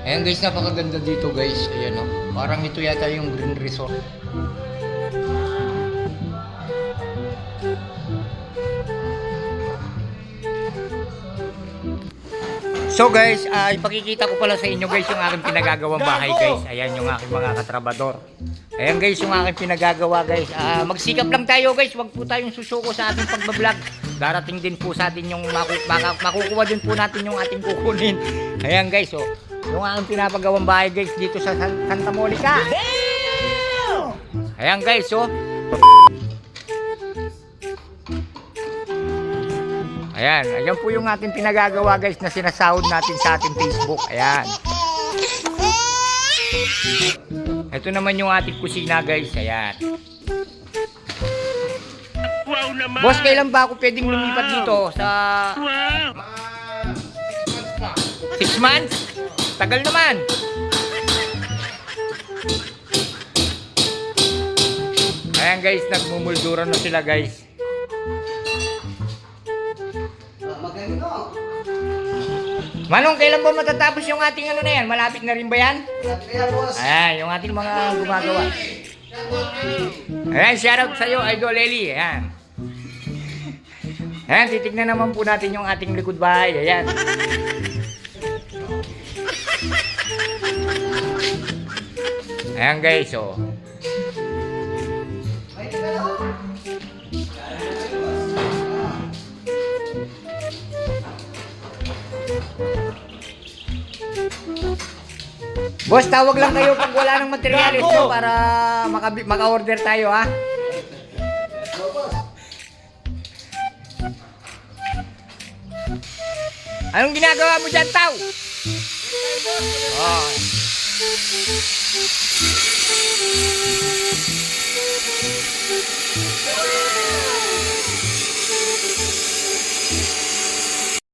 Ayan guys, napakaganda dito guys. Ayan o. Parang ito yata yung Green Resort. So guys, ipakikita ko pala sa inyo guys yung aking pinagagawang bahay guys. Ayan yung aking mga katrabador. Ayan guys yung aking pinagagawa guys. Magsikap lang tayo guys. Huwag po tayong susuko sa ating pagbablog. Darating din po sa atin yung makukuha din po natin yung ating kukunin. Ayan guys, oh. Yung aking pinapagawang bahay guys dito sa Santa Monica. Ayan guys, oh. Ayan po yung ating pinagagawa guys na sinasahod natin sa ating Facebook. Ayan. Ito naman yung ating kusina guys. Ayan. Wow naman! Boss, kailan ba ako pwedeng lumipat dito sa... Wow! 6 months? Tagal naman. Ayan guys, nagmumulduran na sila guys. Manong, kailan ba matatapos yung ating ano na yan? Malapit na rin ba yan? Ayan, yung ating mga gumagawa. Ayan, shoutout sa'yo, Idol Eli. Ayan. Ayan, titignan naman po natin yung ating likod bahay. Ayan. Ayan guys, oh. Boss, tawag lang kayo pag wala ng materialis no, para maka-order tayo ha. Anong ginagawa mo dyan, Tao? Oh.